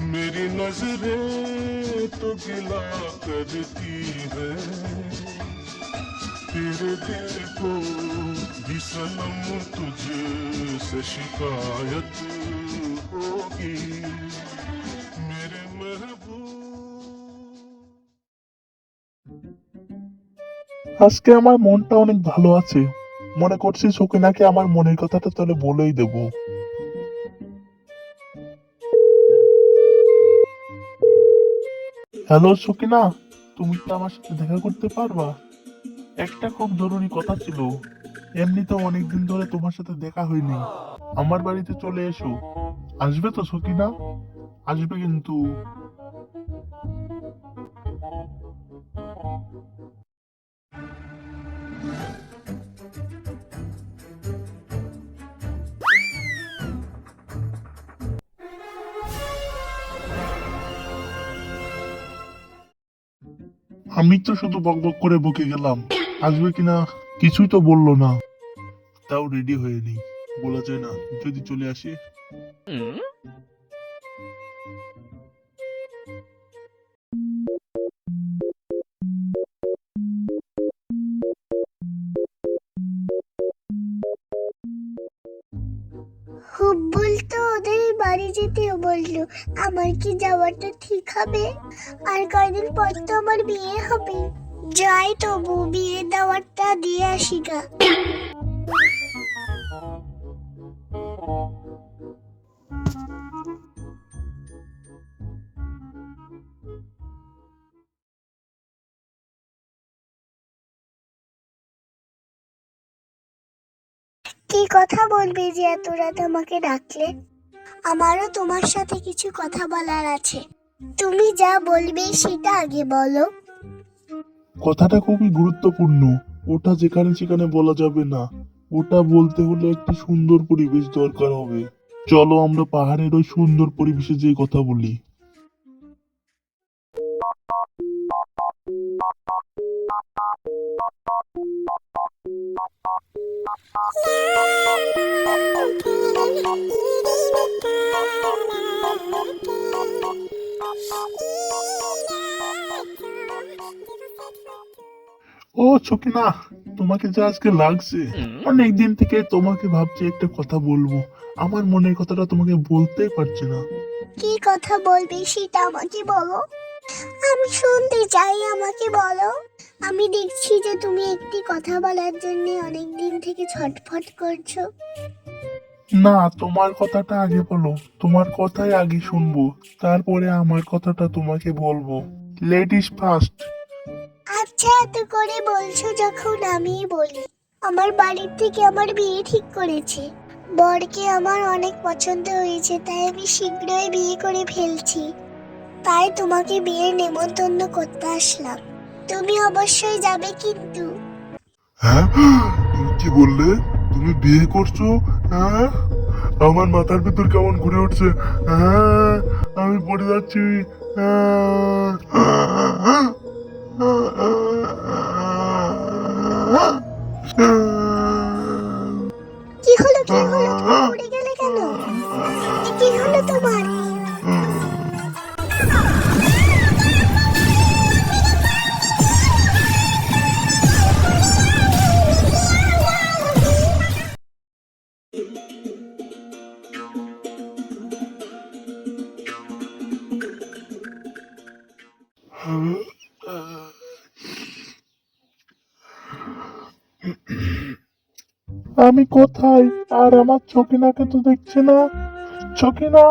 मेरी नजरें तो गिला करती है तेरे दिल को भी सनम तुझसे शिकायत होगी मेरे महबूब। আজকে আমার মনটা অনেক ভালো আছে। মনে করছি সকিনাকে আমার মনের কথাটা তাহলে বলেই দেব। হ্যালো সকিনা, তুমি কি আমার সাথে দেখা করতে পারবা? একটা খুব জরুরি কথা ছিল। এমনিতেও অনেকদিন ধরে তোমার সাথে দেখা হয়নি। আমার বাড়িতে চলে এসো। আসবে তো সকিনা? আসবে কিন্তু। আমি তো শুধু বকবক করে বকে গেলাম, আসবে কিনা কিছুই তো বললো না। তাও রেডি হয়ে নেই, বলা যায় না যদি চলে আসে। হুব্বুল তো ওদের বাড়ি যেতেও বললো। আমার কি যাওয়াটা ঠিক হবে? আর কয়দিন পর তো আমার বিয়ে হবে। যাই তবু বিয়ে দাওয়াতটা দিয়ে আসি গা। কি কথা বলবি যে এত রাত আমাকে ডাকলে? আমারও তোমার সাথে কিছু কথা বলার আছে। তুমি যা বলবে সেটা আগে বলো। কথাটা খুবই গুরুত্বপূর্ণ। ওটা যেখানে সেখানে বলা যাবে না। ওটা বলতে হলে একটি সুন্দর পরিবেশ দরকার হবে। চলো আমরা পাহাড়ের ওই সুন্দর পরিবেশে যেয়ে কথা বলি। ও সকিনা, তোমাকে যে আজকে লাগছে। অনেকদিন থেকে তোমাকে ভাবছি একটা কথা বলবো। আমার মনের কথাটা তোমাকে বলতেই পারছি না। কি কথা বলবে সেটা আমাকে বলো। আমি শুনতে চাই, আমাকে বলো। আমি দেখছি যে তুমি একটি কথা বলার জন্য অনেক দিন থেকে ছটফট করছো। না, তোমার কথাটা আগে বলো। তোমার কথাই আগে শুনবো, তারপরে আমার কথাটা তোমাকে বলবো। Ladies first. আচ্ছা, এত করে বলছো যখন আমিই বলি। আমার বাড়ির থেকে আমার বিয়ে ঠিক করেছে। বরকে আমার অনেক পছন্দ হয়েছে, তাই আমি শীঘ্রই বিয়ে করে ফেলছি। তাই তোমাকে বিয়ের নেমন্তন্ন করতে আসলাম। তুমি অবশ্যই যাবে কিন্তু। হ্যাঁ, তুমি কি বললে? তুমি বিয়ে করছো? হ্যাঁ, আমার মাথার ভিতর কেমন ঘুরে উঠছে। হ্যাঁ, আমি পড়ে যাচ্ছি। কি হলো, কি হলো? তুমি পড়ে গেলে কেন? কি হলো তোমার? আমি কোথায়? আর আমার ছকিনাকে তো দেখছি না। ছকিনা!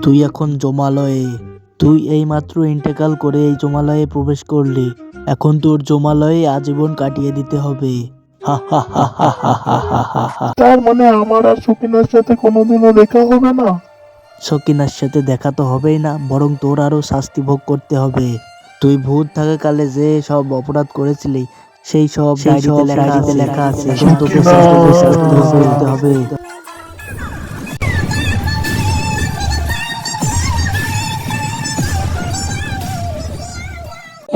তুই এখন জমালয়ে। তুই এইমাত্র ইন্তেকাল করে এই জমালয়ে প্রবেশ করলি। এখন তোর জমালয়ে আজীবন কাটিয়ে দিতে হবে। হা হা হা হা হা হা হা হা হা। তার মানে আমার আর ছকিনার সাথে কোনোদিনও দেখা হবে না? সকিনার সাথে দেখা তো হবেই না, বরং তোর আরো শাস্তি ভোগ করতে হবে। তুই ভূত থাকাকালে যে সব অপরাধ করেছিলি সেই সব ডায়েরিতে লেখা আছে। এখন তোকে শাস্তি ভোগ করতে হবে।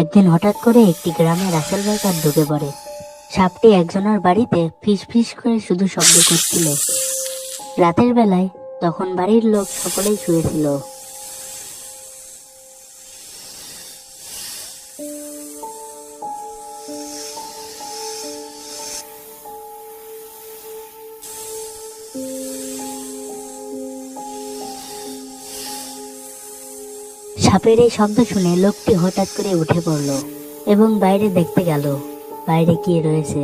একদিন হঠাৎ করে একটি গ্রামে রাসেল ভাই তার ঢুকে পড়ে। সাপটি একজনের বাড়িতে ফিস ফিস করে শুধু শব্দ করছিল। রাতের বেলায় তখন বাড়ির লোক সকলেই শুয়েছিল। সাপের এই শব্দ শুনে লোকটি হঠাৎ করে উঠে পড়ল এবং বাইরে দেখতে গেল বাইরে কি রয়েছে।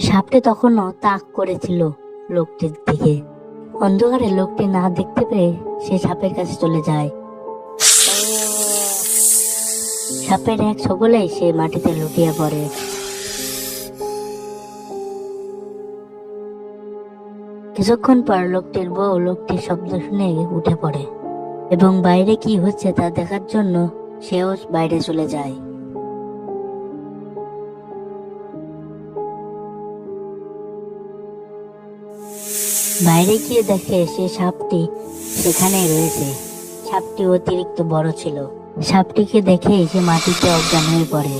সাপটি তখনও তাক করেছিল লোকটির দিকে। অন্ধকারে লোকটি না দেখতে পেয়ে সে সাপের কাছে চলে যায়। সাপের এক ছোবলেই সে মাটিতে লুটিয়ে পড়ে। কিছুক্ষণ পর লোকটির বউ লোকটির শব্দ শুনে উঠে পড়ে এবং বাইরে কি হচ্ছে তা দেখার জন্য সেও বাইরে চলে যায়। বাইরে গিয়ে দেখে সে সাপটি সেখানে রয়েছে। সাপটি অতিরিক্ত বড় ছিল। সাপটিকে দেখে সে মাটিতে অজ্ঞান হয়ে পড়ে।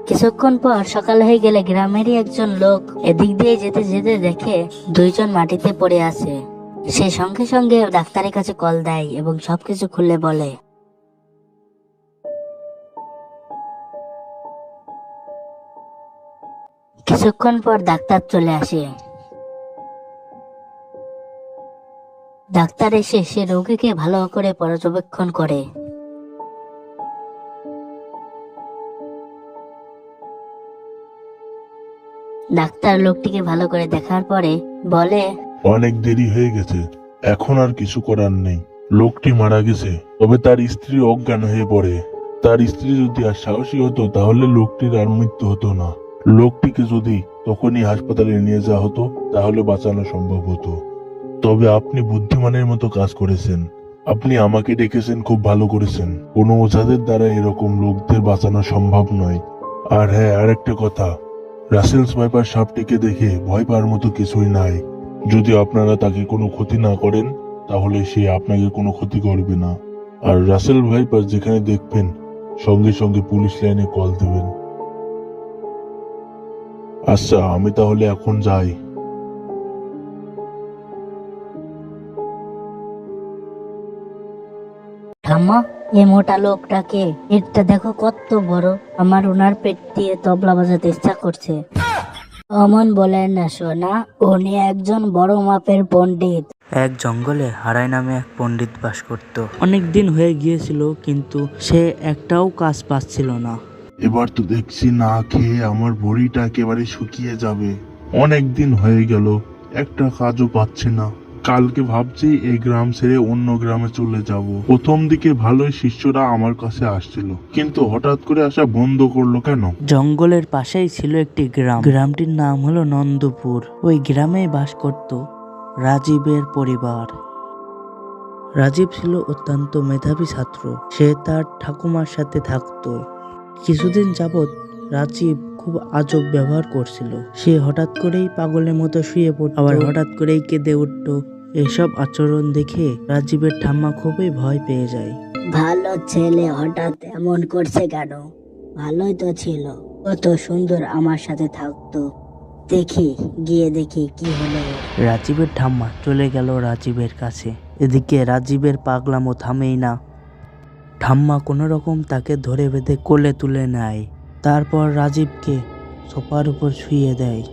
কিছুক্ষণ পর সকাল হয়ে গেলে গ্রামেরই একজন লোক এদিক দিয়ে যেতে যেতে দেখে দুইজন মাটিতে পড়ে আছে। সে সঙ্গে সঙ্গে ডাক্তারের কাছে কল দেয় এবং সবকিছু খুলে বলে। কিছুক্ষণ পর ডাক্তার চলে আসে। ডাক্তার এসে সে রোগীকে ভালো করে পর্যবেক্ষণ করে। ডাক্তার লোকটিকে ভালো করে দেখার পরে বলে, অনেক দেরি হয়ে গেছে, এখন আর কিছু করার নেই। লোকটি মারা গেছে, তবে তার স্ত্রী অজ্ঞান হয়ে পড়ে। তার স্ত্রী যদি আর সাহসী হতো তাহলে লোকটির আর মৃত্যু হতো না। লোকটিকে যদি তখনই হাসপাতালে নিয়ে যাওয়া হতো তাহলে বাঁচানো সম্ভব হতো। তবে আপনি বুদ্ধিমানের মতো কাজ করেছেন। আপনি আমাকে ডেকেছেন, খুব ভালো করেছেন। কোনো ওঝাদের দ্বারা এরকম লোকদের বাঁচানো সম্ভব নয়। আর হ্যাঁ, আরেকটা কথা, রাসেলস ভাইপার সাপটিকে দেখে ভয় পাওয়ার মতো কিছুই নাই। যদি আপনারা তাকে কোনো ক্ষতি না করেন তাহলে সে আপনাকে কোনো ক্ষতি করবে না। আর রাসেল ভাইপার যেখানে দেখবেন সঙ্গে সঙ্গে পুলিশ লাইনে কল দেবেন। আচ্ছা, আমি তাহলে এখন যাই। ঠাম্মা, এ মোটা লোকটাকে, পেটটা দেখো কত বড়। আমার ওনার পেট দিয়ে তবলা বাজাতে ইচ্ছা করছে। অমন বলেন না সোনা, উনি একজন বড় মাপের পণ্ডিত। এক জঙ্গলে হারাই নামে এক পণ্ডিত বাস করত। অনেক দিন হয়ে গিয়েছিল, কিন্তু সে একটাও কাজ পাচ্ছিল না। এবার তো দেখছি না খেয়ে আমার বড়িটা একেবারে শুকিয়ে যাবে। অনেক দিন হয়ে গেল, একটা কাজও পাচ্ছি না। কালকে ভাবছি এই গ্রাম ছেড়ে অন্য গ্রামে চলে যাব। প্রথম দিকে ভালোই শিষ্যরা আমার কাছে আসছিল, কিন্তু হঠাৎ করে আসা বন্ধ করলো কেন? জঙ্গলের পাশেই ছিল একটি গ্রাম। গ্রামটির নাম হলো নন্দপুর। ওই গ্রামে বাস করত রাজীবের পরিবার। রাজীব ছিল অত্যন্ত মেধাবী ছাত্র। সে তার ঠাকুমার সাথে থাকতো। কিছুদিন যাবৎ রাজীব খুব আজব ব্যবহার করছিল। সে হঠাৎ করেই পাগলের মতো শুয়ে পড়তো, আবার হঠাৎ করেই কেঁদে উঠতো। এসব আচরণ দেখে রাজীবের ঠাম্মা খুবই ভয় পেয়ে যায়। ভালো ছেলে হঠাৎ এমন করছে কেন? ভালোই তো ছিল, কত সুন্দর আমার সাথে থাকতো। গিয়ে দেখি কি হলো। রাজীবের ঠাম্মা চলে গেল রাজীবের কাছে। এদিকে রাজীবের পাগলামো থামেই না। ঠাম্মা কোনো রকম তাকে ধরে বেঁধে কোলে তুলে নেয়। তারপর রাজীবকে সোফার উপর শুইয়ে দেয়।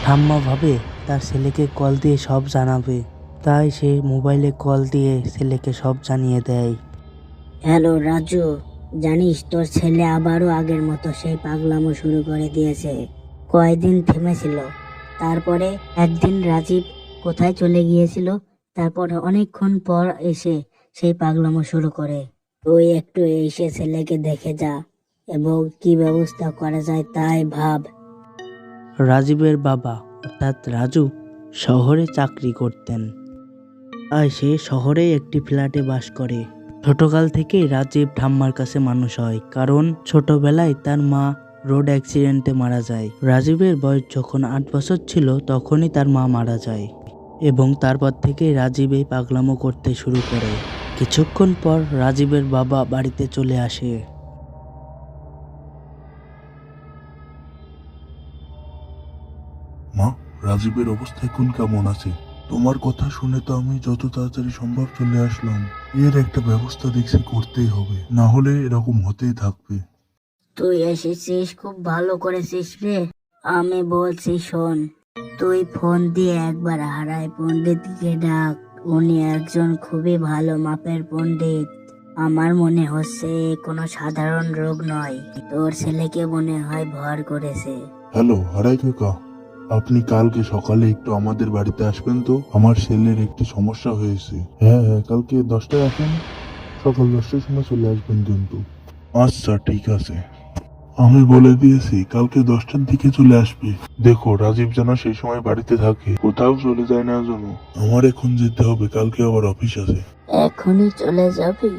ঠাম্মা ভাবে তার ছেলেকে কল দিয়ে সব জানাবে, তাই সে মোবাইলে কল দিয়ে ছেলেকে সব জানিয়ে দেয়। হ্যালো রাজু, জানিস তোর ছেলে আবারও আগের মতো সেই পাগলামো শুরু করে দিয়েছে। কয়দিন থেমেছিল, তারপরে একদিন রাজীব কোথায় চলে গিয়েছিল, তারপর অনেকক্ষণ পর এসে সেই পাগলামো শুরু করে। তুই একটু এসে ছেলেকে দেখে যা এবং কি ব্যবস্থা করা যায় তাই ভাব। রাজীবের বাবা অর্থাৎ রাজু শহরে চাকরি করতেন, তাই সে শহরে একটি ফ্ল্যাটে বাস করে। ছোটকাল থেকেই রাজীব ঠাম্মার কাছে মানুষ হয়, কারণ ছোটবেলায় তার মা রোড অ্যাক্সিডেন্টে মারা যায়। রাজীবের বয়স যখন 8 বছর ছিল তখনই তার মা মারা যায় এবং তারপর থেকেই রাজীব এই পাগলামো করতে শুরু করে। কিছুক্ষণ পর রাজীবের বাবা বাড়িতে চলে আসে। মা, রাজীবের অবস্থা এখন কেমন আছে? তোমার কথা শুনে তো আমি যত তাড়াতাড়ি সম্ভব চলে আসলাম। এর একটা ব্যবস্থা দেখছি করতেই হবে, না হলে এরকম হতেই থাকবে। তুই এসেছিস, খুব ভালো করেছিস রে। আমি বলছি শোন, তুই ফোন দিয়ে একবার হারাই পণ্ডিতকে ডাক। উনি একজন খুবই ভালো মাপের পণ্ডিত। আমার মনে হচ্ছে এ কোনো সাধারণ রোগ নয়। তোর ছেলেকে মনে হয় ভর করেছে। হ্যালো হারাই কাকা, আপনি কালকে সকালে একটু আমাদের বাড়িতে আসবেন তো? আমার ছেলের একটি সমস্যা হয়েছে। হ্যাঁ হ্যাঁ, কালকে 10টায় আসেন, সকাল 10টার সময় চলে আসবেন কিন্তু। আচ্ছা ঠিক আছে, আমি বলে দিয়েছি কালকে 10টার দিকে চলে আসবে। দেখো রাজীব যেন সেই সময় বাড়িতে থাকে, কোথাও চলে যায় না যেন। আমার এখন যেতে হবে, কালকে আবার অফিস আছে। এখনই চলে যাবি?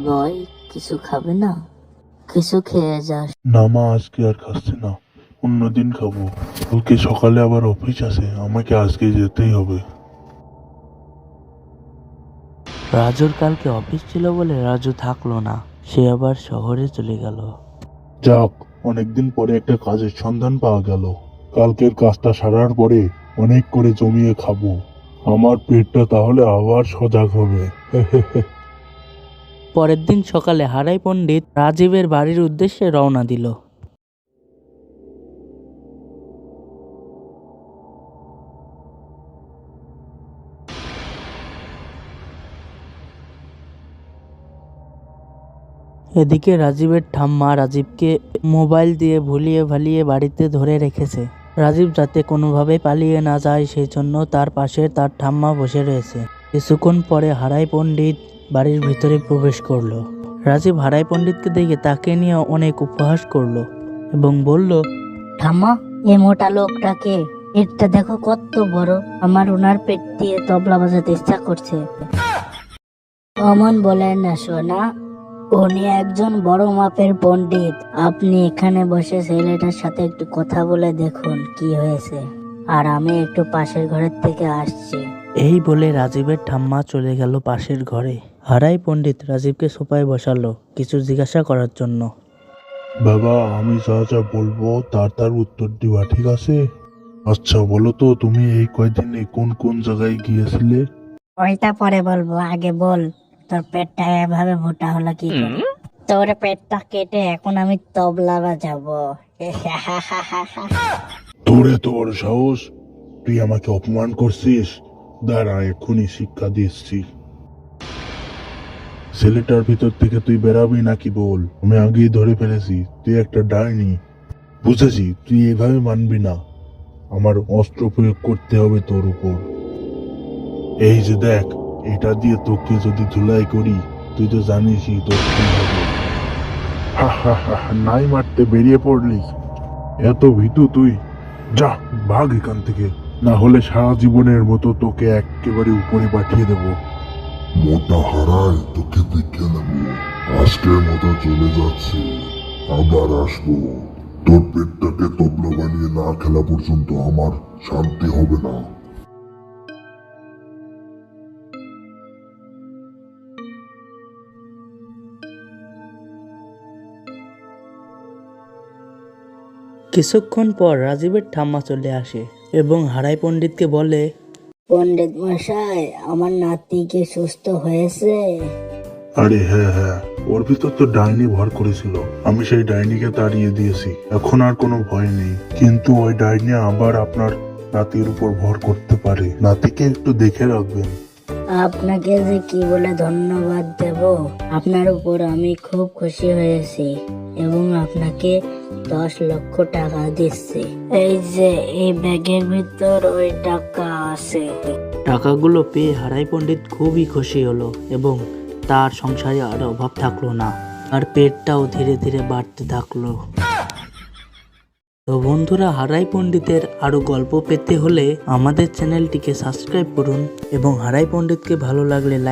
বই কিছু খাবে না? কিছু খেয়ে যাস। না মা, আজকে আর খাচ্ছি না, অন্যদিন খাবো। কালকে সকালে আবার অফিস আছে, আমাকে আজকে যেতেই হবে। রাজুর কালকে অফিস ছিল বলে রাজু থাকলো না, সে আবার শহরে চলে গেল। যাক, অনেকদিন পরে একটা কাজের সন্ধান পাওয়া গেল। কালকের কাজটা সারার পরে অনেক করে জমিয়ে খাবো, আমার পেটটা তাহলে আবার সজাগ হবে। পরের দিন সকালে হারাই পণ্ডিত রাজীবের বাড়ির উদ্দেশ্যে রওনা দিল। এদিকে রাজীবের ঠাম্মা রাজীবকে মোবাইল দিয়ে ভুলিয়ে ভালিয়ে বাড়িতে ধরে রেখেছে। রাজীব যাতে কোনোভাবে পালিয়ে না যায় সেই জন্য তার পাশে তার ঠাম্মা বসে রয়েছে। কিছুক্ষণ পরে হারাই পণ্ডিত বাড়ির ভিতরে প্রবেশ করলো। রাজীব হারাই পণ্ডিতকে দেখে তাকে নিয়ে অনেক উপহাস করলো এবং বলল, ঠাম্মা, এ মোটা লোকটাকে, পেটটা দেখো কত বড়। আমার ওনার পেট দিয়ে তবলা বাজাতে ইচ্ছা করছে। অমন বলেন না সোনা, উনি একজন বড় মাপের পণ্ডিত। আপনি এখানে বসে ছেলেটার সাথে একটু কথা বলে দেখুন কি হয়েছে, আর আমি একটু পাশের ঘরের থেকে আসছি। এই বলে রাজীবের ঠাম্মা চলে গেল পাশের ঘরে। হারাই পণ্ডিত রাজীবকে সোফায় বসালো কিছু জিজ্ঞাসা করার জন্য। বাবা, আমি যা যা বলবো তার উত্তর দিবা, ঠিক আছে? আচ্ছা বলো তো, তুমি এই কয়দিনে কোন কোন জায়গায় গিয়েছিলে? ওইটা পরে বলবো, আগে বল তোর পেটটা এভাবে মোটা হলো কি করে? তোর পেটটা কেটে এখন আমি তবলা বাজাবো। তোর এত বড় সাহস, তুই আমাকে অপমান করছিস? দাঁড়া, এক্ষুনি শিক্ষা দিচ্ছি। ছেলেটার ভিতর থেকে তুই বেরাবি নাকি বল? আমি আগেই ধরে ফেলেছি, তুই একটা ডাইনি। বুঝেছি, তুই এভাবে মানবি না, আমার অস্ত্র প্রয়োগ করতে হবে তোর উপর। এই যে দেখ, এটা দিয়ে তোকে যদি ধুলাই করি, তুই তো জানিসই তোর কি হবে। হা হা হা, নাই মারতে বেরিয়ে পড়লি? এত ভীতু তুই? যা, ভাগ এখান থেকে, না হলে সারা জীবনের মতো তোকে একেবারে উপরে পাঠিয়ে দেব। মোটা হারায় তোকে দেখে নেব। আজকের মতো চলে যাচ্ছে, আবার আসবো। তোর পেটটাকে তবলা বানিয়ে না খেলা পর্যন্ত আমার শান্তি হবে না। কিছুক্ষণ পর রাজীবের ঠাম্মা চলে আসে এবং হারাই পণ্ডিতকে বলে, পণ্ডিত মশাই, আমার নাতি কি সুস্থ হয়েছে? আরে হ্যাঁ হ্যাঁ, ওর ভিতর তো ডাইনি ভর করেছিল, আমি সেই ডাইনিকে তাড়িয়ে দিয়েছি, এখন আর কোনো ভয় নেই। কিন্তু ওই ডাইনি আবার আপনার নাতির উপর ভর করতে পারে, নাতিকে একটু দেখে রাখবেন। আপনাকে যে কি বলে ধন্যবাদ দেব। আপনার উপর আমি খুব খুশি হয়েছি এবং আপনাকে 10 লক্ষ টাকা দিচ্ছি। এই যে এই ব্যাগের ভিতর ওই টাকা আছে। টাকাগুলো পেয়ে হারাই পণ্ডিত খুবই খুশি হলো এবং তার সংসারে আর অভাব থাকলো না, আর পেটটাও ধীরে ধীরে বাড়তে থাকলো। তো বন্ধুরা, হারাই পণ্ডিতের আরো গল্প পেতে হলে আমাদের চ্যানেলটিকে সাবস্ক্রাইব করুন এবং হারাই পণ্ডিতকে ভালো লাগলে লাইক